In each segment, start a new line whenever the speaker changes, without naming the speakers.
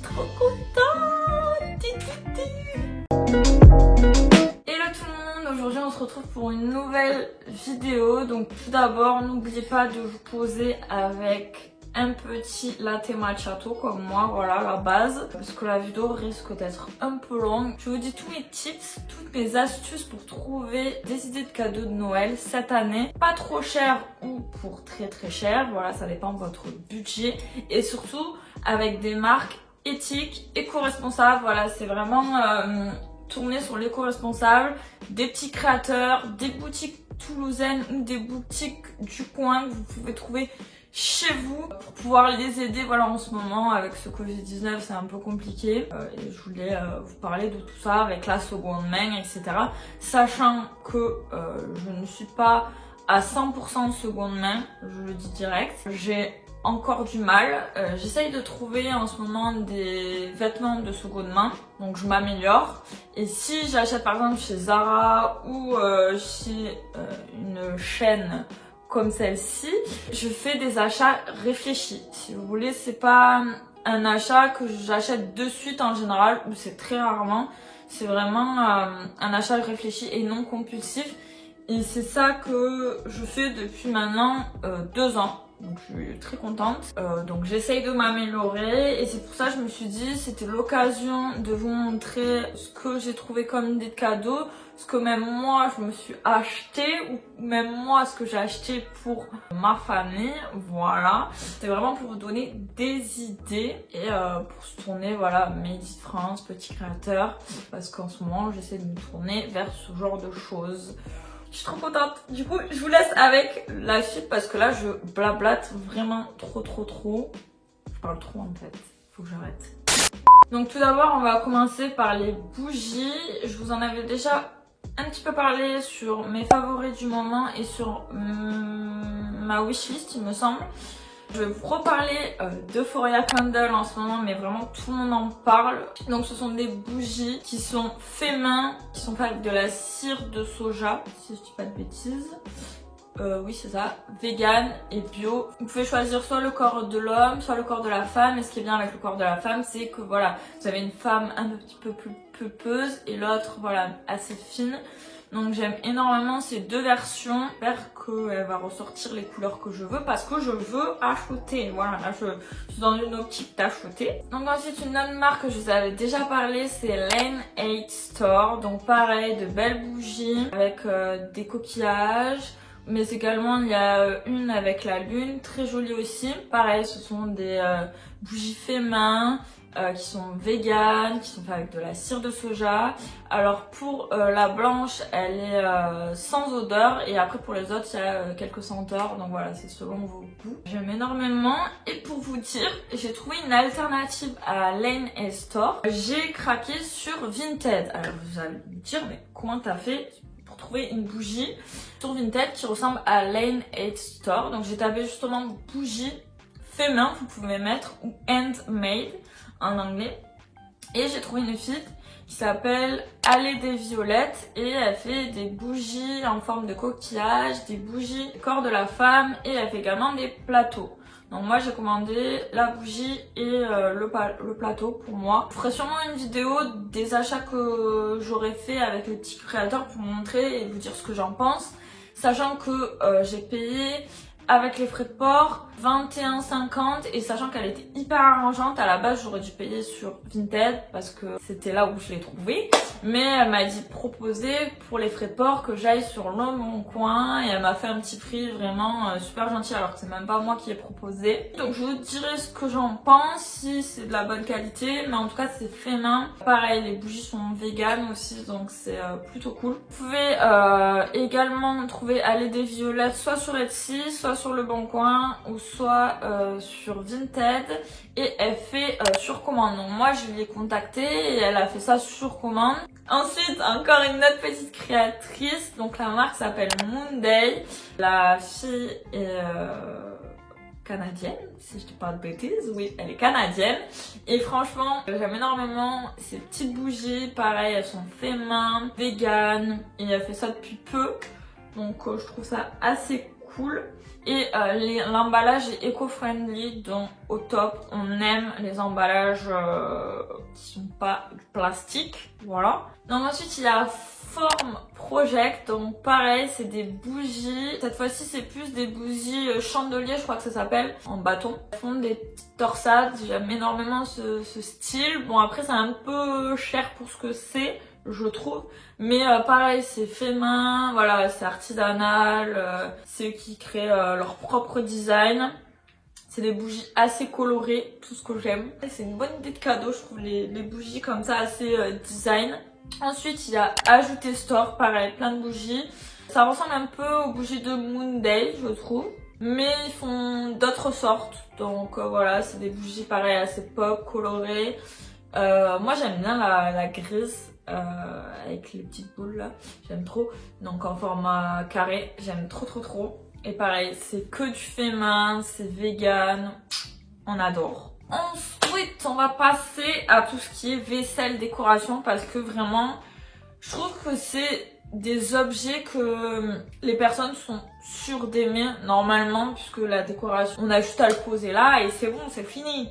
trop contente. Hello tout le monde, aujourd'hui on se retrouve pour une nouvelle vidéo. Donc tout d'abord, n'oubliez pas de vous poser avec un petit latte macchiato comme moi, voilà la base, parce que la vidéo risque d'être un peu longue. Je vous dis tous mes tips, toutes mes astuces pour trouver des idées de cadeaux de Noël cette année, pas trop cher ou pour très cher, voilà, ça dépend de votre budget, et surtout avec des marques éthiques, éco-responsables. Voilà, c'est vraiment tourné sur l'éco-responsable, des petits créateurs, des boutiques toulousaines ou des boutiques du coin que vous pouvez trouver chez vous pour pouvoir les aider. Voilà, en ce moment avec ce Covid-19 c'est un peu compliqué et je voulais vous parler de tout ça avec la seconde main, etc. Sachant que je ne suis pas à 100% seconde main, je le dis direct. J'ai encore du mal. J'essaye de trouver en ce moment des vêtements de seconde main, donc je m'améliore. Et si j'achète par exemple chez Zara ou chez une chaîne comme celle-ci, je fais des achats réfléchis. Si vous voulez, c'est pas un achat que j'achète de suite en général, ou c'est très rarement. C'est vraiment un achat réfléchi et non compulsif. Et c'est ça que je fais depuis maintenant 2 ans. Donc je suis très contente. Donc j'essaye de m'améliorer et c'est pour ça que je me suis dit c'était l'occasion de vous montrer ce que j'ai trouvé comme idée de cadeau, ce que même moi je me suis acheté ou même moi ce que j'ai acheté pour ma famille. Voilà, c'est vraiment pour vous donner des idées et pour se tourner, voilà, Made in France, petit créateur, parce qu'en ce moment j'essaie de me tourner vers ce genre de choses. Je suis trop contente. Du coup, je vous laisse avec la suite parce que là, je blablate vraiment trop. Je parle trop en fait. Faut que j'arrête. Donc tout d'abord, on va commencer par les bougies. Je vous en avais déjà un petit peu parlé sur mes favoris du moment et sur ma wishlist, il me semble. Je vais vous reparler d'Euphoria Candle en ce moment, mais vraiment tout le monde en parle. Donc ce sont des bougies qui sont fait main, qui sont faites avec de la cire de soja, si je dis pas de bêtises. Oui c'est ça, vegan et bio. Vous pouvez choisir soit le corps de l'homme, soit le corps de la femme. Et ce qui est bien avec le corps de la femme, c'est que voilà, vous avez une femme un petit peu plus pulpeuse et l'autre voilà assez fine. Donc j'aime énormément ces deux versions. J'espère qu'elle va ressortir les couleurs que je veux parce que je veux acheter. Voilà, là je suis dans une optique d'acheter. Donc ensuite une autre marque que je vous avais déjà parlé, c'est Lane 8 Store. Donc pareil, de belles bougies avec des coquillages. Mais également il y a une avec la lune, très jolie aussi. Pareil, ce sont des bougies fait main. Qui sont véganes, qui sont faites avec de la cire de soja. Alors pour la blanche, elle est sans odeur et après pour les autres, il y a quelques senteurs. Donc voilà, c'est selon vos goûts. J'aime énormément. Et pour vous dire, j'ai trouvé une alternative à Lane & Store. J'ai craqué sur Vinted. Alors vous allez me dire, mais comment t'as fait pour trouver une bougie sur Vinted qui ressemble à Lane & Store? Donc j'ai tapé justement bougie fait main, vous pouvez mettre, ou handmade en anglais, et j'ai trouvé une fille qui s'appelle Allée des Violettes et elle fait des bougies en forme de coquillage, des bougies corps de la femme et elle fait également des plateaux. Donc moi j'ai commandé la bougie et le plateau pour moi. Je ferai sûrement une vidéo des achats que j'aurais fait avec les petits créateurs pour vous montrer et vous dire ce que j'en pense, sachant que j'ai payé avec les frais de port 21,50 et sachant qu'elle était hyper arrangeante. À la base j'aurais dû payer sur Vinted parce que c'était là où je l'ai trouvée, mais elle m'a dit de proposer pour les frais de port que j'aille sur Le Bon Coin et elle m'a fait un petit prix vraiment super gentil alors que c'est même pas moi qui ai proposé. Donc je vous dirai ce que j'en pense, si c'est de la bonne qualité, mais en tout cas c'est fait main. Pareil, les bougies sont véganes aussi, donc c'est plutôt cool. Vous pouvez également trouver Allée des Violettes soit sur Etsy, soit sur Le Bon Coin ou soit sur Vinted, et elle fait sur commande. Donc moi je l'ai contactée et elle a fait ça sur commande. Ensuite encore une autre petite créatrice, donc la marque s'appelle Moonday. La fille est canadienne, si je dis pas de bêtises, oui elle est canadienne et franchement j'aime énormément ces petites bougies. Pareil, elles sont fait main, vegan et elle fait ça depuis peu, donc je trouve ça assez cool. Et l'emballage est éco-friendly, donc au top. On aime les emballages qui sont pas du plastique, voilà. Donc ensuite il y a Form Project, donc pareil c'est des bougies. Cette fois-ci c'est plus des bougies chandeliers, je crois que ça s'appelle, en bâton. Elles font des petites torsades, j'aime énormément ce style. Bon après c'est un peu cher pour ce que c'est, je trouve, mais pareil c'est fait main, voilà, c'est artisanal, c'est eux qui créent leur propre design. C'est des bougies assez colorées, tout ce que j'aime. C'est une bonne idée de cadeau, je trouve les bougies comme ça assez design. Ensuite il y a Ajouter Store, pareil, plein de bougies. Ça ressemble un peu aux bougies de Moonday, je trouve, mais ils font d'autres sortes. Donc voilà, c'est des bougies pareil assez pop, colorées. Moi j'aime bien la grise avec les petites boules là, j'aime trop. Donc en format carré, j'aime trop. Et pareil, c'est que du fait main, c'est vegan, on adore. Ensuite, on va passer à tout ce qui est vaisselle, décoration, parce que vraiment, je trouve que c'est des objets que les personnes sont sûres d'aimer normalement, puisque la décoration, on a juste à le poser là et c'est bon, c'est fini.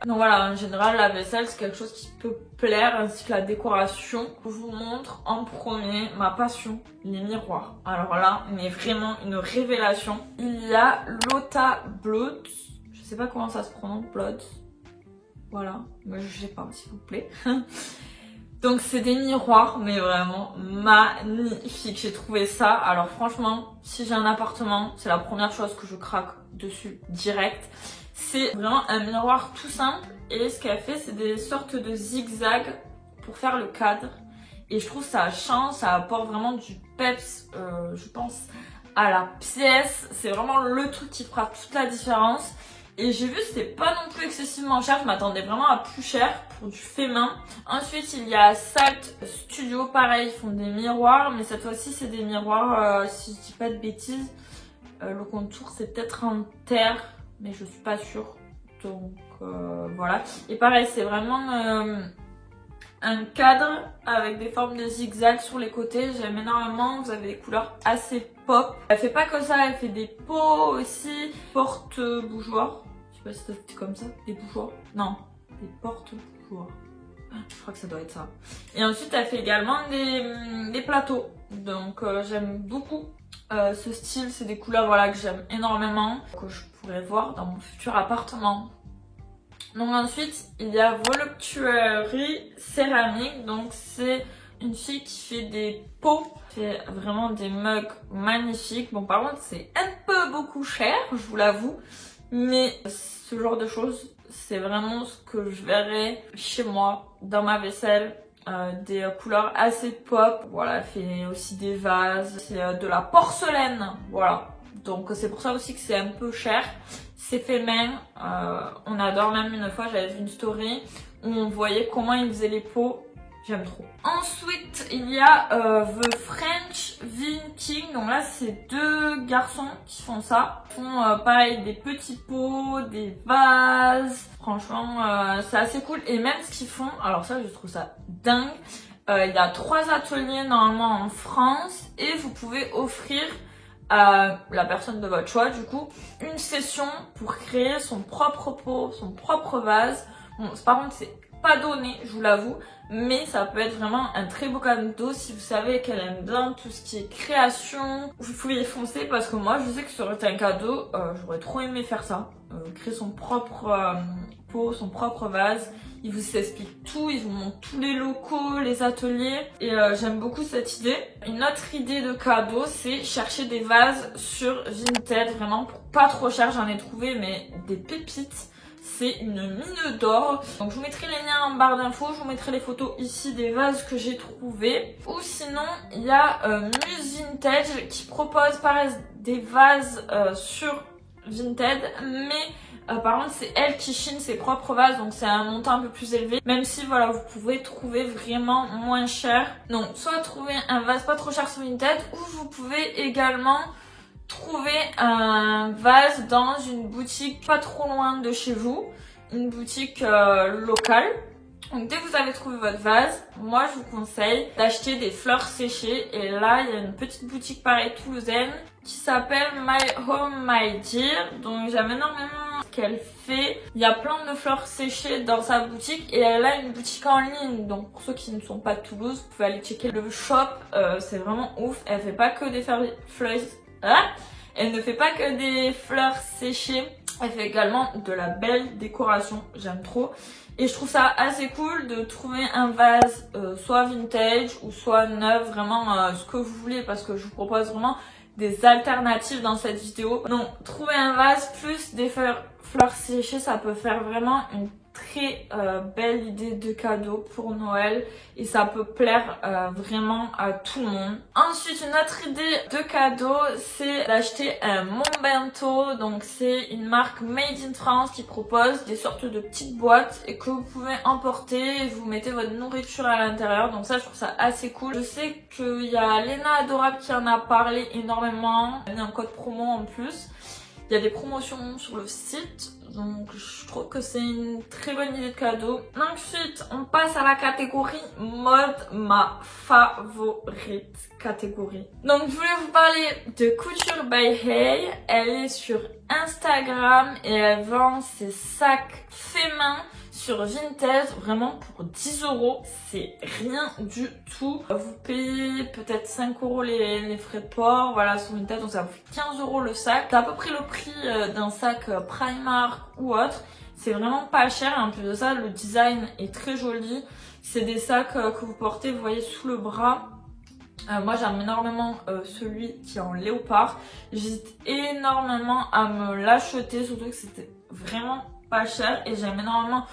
Donc voilà, en général, la vaisselle, c'est quelque chose qui peut plaire, ainsi que la décoration. Je vous montre en premier ma passion, les miroirs. Alors là, mais vraiment une révélation. Il y a Lotta Blood. Je sais pas comment ça se prononce, Blood. Voilà, moi je sais pas, s'il vous plaît. Donc c'est des miroirs, mais vraiment magnifiques. J'ai trouvé ça. Alors franchement, si j'ai un appartement, c'est la première chose que je craque dessus direct. C'est vraiment un miroir tout simple. Et ce qu'elle fait, c'est des sortes de zigzags pour faire le cadre. Et je trouve ça change, ça apporte vraiment du peps, je pense, à la pièce. C'est vraiment le truc qui fera toute la différence. Et j'ai vu c'était pas non plus excessivement cher, je m'attendais vraiment à plus cher pour du fait main. Ensuite il y a Salt Studio, pareil, ils font des miroirs, mais cette fois-ci c'est des miroirs, si je dis pas de bêtises, le contour c'est peut-être en terre, mais je suis pas sûre. Donc voilà. Et pareil c'est vraiment un cadre avec des formes de zigzag sur les côtés, j'aime énormément, vous avez des couleurs assez pop. Elle fait pas que ça, elle fait des pots aussi, porte-bougeoirs. Je sais pas si ça se dit comme ça, des bougeoirs. Non, des porte-bougeoirs. Je crois que ça doit être ça. Et ensuite elle fait également des plateaux. Donc j'aime beaucoup ce style, c'est des couleurs voilà, que j'aime énormément, que je pourrais voir dans mon futur appartement. Donc ensuite, il y a Voluptuary Céramique. Donc c'est une fille qui fait des pots, qui fait vraiment des mugs magnifiques. Bon par contre c'est un peu beaucoup cher, je vous l'avoue. Mais ce genre de choses, c'est vraiment ce que je verrais chez moi, dans ma vaisselle. Des couleurs assez pop. Voilà, elle fait aussi des vases. C'est de la porcelaine, voilà. Donc c'est pour ça aussi que c'est un peu cher. C'est fait main, on adore. Même une fois j'avais vu une story où on voyait comment ils faisaient les pots, j'aime trop. Ensuite il y a The French Viking, donc là c'est deux garçons qui font ça. Ils font pareil des petits pots, des vases, franchement c'est assez cool. Et même ce qu'ils font, alors ça je trouve ça dingue, il y a 3 ateliers normalement en France et vous pouvez offrir à la personne de votre choix du coup une session pour créer son propre pot, son propre vase. Bon par contre c'est pas donné, je vous l'avoue, mais ça peut être vraiment un très beau cadeau si vous savez qu'elle aime bien tout ce qui est création. Vous pouvez y foncer parce que moi je sais que ça aurait été un cadeau, j'aurais trop aimé faire ça, créer son propre pot, son propre vase. Ils vous expliquent tout, ils vous montrent tous les locaux, les ateliers et j'aime beaucoup cette idée. Une autre idée de cadeau, c'est chercher des vases sur Vinted, vraiment pour pas trop cher, j'en ai trouvé mais des pépites. C'est une mine d'or. Donc je vous mettrai les liens en barre d'infos, je vous mettrai les photos ici des vases que j'ai trouvés. Ou sinon, il y a Muse Vintage qui propose pareil des vases sur Vinted, mais par contre c'est elle qui chine ses propres vases, donc c'est un montant un peu plus élevé, même si voilà vous pouvez trouver vraiment moins cher. Donc soit trouver un vase pas trop cher sur Vinted, ou vous pouvez également trouver un vase dans une boutique pas trop loin de chez vous, une boutique locale. Donc dès que vous avez trouvé votre vase, moi je vous conseille d'acheter des fleurs séchées. Et là il y a une petite boutique pareille toulousaine qui s'appelle My Home My Dear. Donc j'aime énormément ce qu'elle fait. Il y a plein de fleurs séchées dans sa boutique et elle a une boutique en ligne. Donc pour ceux qui ne sont pas de Toulouse, vous pouvez aller checker le shop. C'est vraiment ouf. Elle fait pas que des fleurs... Elle ne fait pas que des fleurs séchées. Elle fait également de la belle décoration. J'aime trop. Et je trouve ça assez cool de trouver un vase soit vintage ou soit neuf, vraiment ce que vous voulez, parce que je vous propose vraiment des alternatives dans cette vidéo. Donc trouver un vase plus des fleurs séchées, ça peut faire vraiment une très belle idée de cadeau pour Noël et ça peut plaire vraiment à tout le monde. Ensuite, une autre idée de cadeau, c'est d'acheter un Mon Bento. Donc c'est une marque made in France qui propose des sortes de petites boîtes et que vous pouvez emporter et vous mettez votre nourriture à l'intérieur. Donc ça, je trouve ça assez cool. Je sais qu'il y a Léna Adorable qui en a parlé énormément. Il y a un code promo en plus. Il y a des promotions sur le site, donc je trouve que c'est une très bonne idée de cadeau. Ensuite, on passe à la catégorie mode, ma favorite catégorie. Donc je voulais vous parler de Couture by Hay. Elle est sur Instagram et elle vend ses sacs faits main sur Vinted, vraiment pour 10 €, c'est rien du tout. Vous payez peut-être 5 € les frais de port, voilà, sur Vinted, donc ça vous fait 15 € le sac. C'est à peu près le prix d'un sac Primark ou autre. C'est vraiment pas cher et en plus de ça, le design est très joli. C'est des sacs que vous portez, vous voyez, sous le bras. Moi j'aime énormément celui qui est en léopard. J'hésite énormément à me l'acheter, surtout que c'était vraiment pas cher et j'aime énormément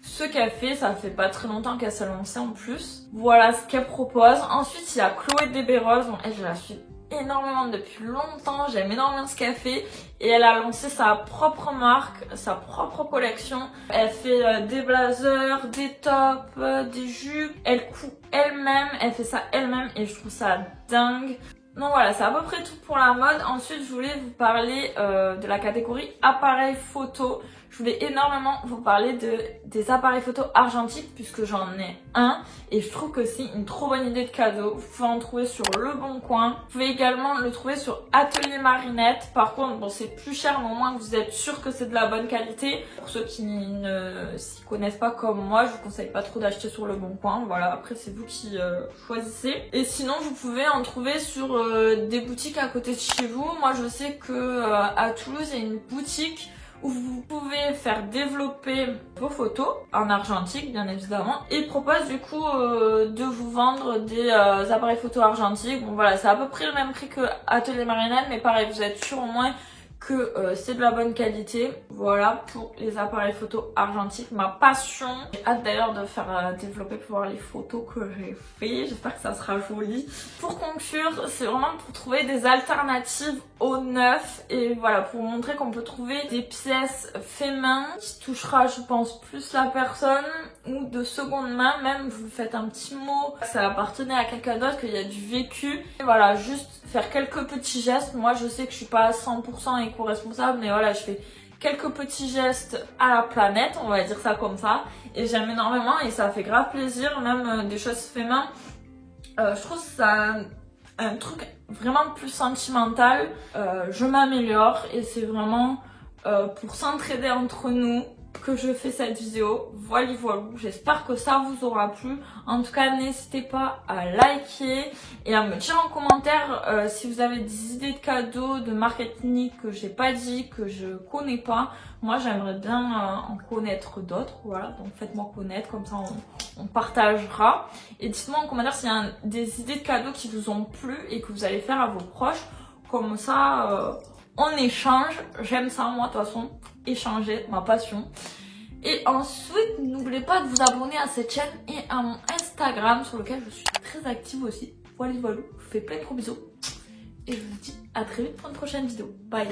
ce qu'elle fait. Ça fait pas très longtemps qu'elle s'est lancée en plus. Voilà ce qu'elle propose. Ensuite il y a Chloé Desberreuses, donc elle je la suis énormément depuis longtemps, j'aime énormément ce qu'elle fait et elle a lancé sa propre marque, sa propre collection. Elle fait des blazers, des tops, des jupes, elle coud elle-même, elle fait ça elle-même et je trouve ça dingue. Donc voilà, c'est à peu près tout pour la mode. Ensuite, je voulais vous parler de la catégorie appareils photo. Je voulais énormément vous parler des appareils photo argentiques puisque j'en ai un et je trouve que c'est une trop bonne idée de cadeau. Vous pouvez en trouver sur Le Bon Coin. Vous pouvez également le trouver sur Atelier Marinette. Par contre, bon, c'est plus cher, mais au moins vous êtes sûr que c'est de la bonne qualité. Pour ceux qui ne s'y connaissent pas comme moi, je vous conseille pas trop d'acheter sur Le Bon Coin. Voilà, après c'est vous qui choisissez. Et sinon, vous pouvez en trouver sur des boutiques à côté de chez vous. Moi, je sais que à Toulouse, il y a une boutique où vous pouvez faire développer vos photos en argentique bien évidemment et ils proposent du coup de vous vendre des appareils photo argentiques. Bon voilà, c'est à peu près le même prix que Atelier Marinette mais pareil, vous êtes sûr au moins que c'est de la bonne qualité. Voilà pour les appareils photo argentiques, ma passion. J'ai hâte d'ailleurs de faire développer pour voir les photos que j'ai fait. J'espère que ça sera joli. Pour conclure, c'est vraiment pour trouver des alternatives au neuf et voilà, pour vous montrer qu'on peut trouver des pièces fait main qui touchera je pense plus la personne ou de seconde main, même vous faites un petit mot, que ça appartenait à quelqu'un d'autre, qu'il y a du vécu. Et voilà, juste faire quelques petits gestes. Moi je sais que je suis pas 100% éco-responsable mais voilà, je fais quelques petits gestes à la planète, on va dire ça comme ça. Et j'aime énormément et ça fait grave plaisir, même des choses fait main. Je trouve que ça un truc vraiment plus sentimental. Je m'améliore et c'est vraiment pour s'entraider entre nous que je fais cette vidéo. Voilà, j'espère que ça vous aura plu. En tout cas, n'hésitez pas à liker et à me dire en commentaire si vous avez des idées de cadeaux, de marketing que j'ai pas dit, que je connais pas. Moi, j'aimerais bien en connaître d'autres. Voilà, donc faites-moi connaître, comme ça on partagera. Et dites-moi en commentaire s'il y a des idées de cadeaux qui vous ont plu et que vous allez faire à vos proches. Comme ça, on échange. J'aime ça, moi, de toute façon. Échanger, ma passion. Et ensuite, n'oubliez pas de vous abonner à cette chaîne et à mon Instagram sur lequel je suis très active aussi. Voilà, je vous fais plein de gros bisous. Et je vous dis à très vite pour une prochaine vidéo. Bye.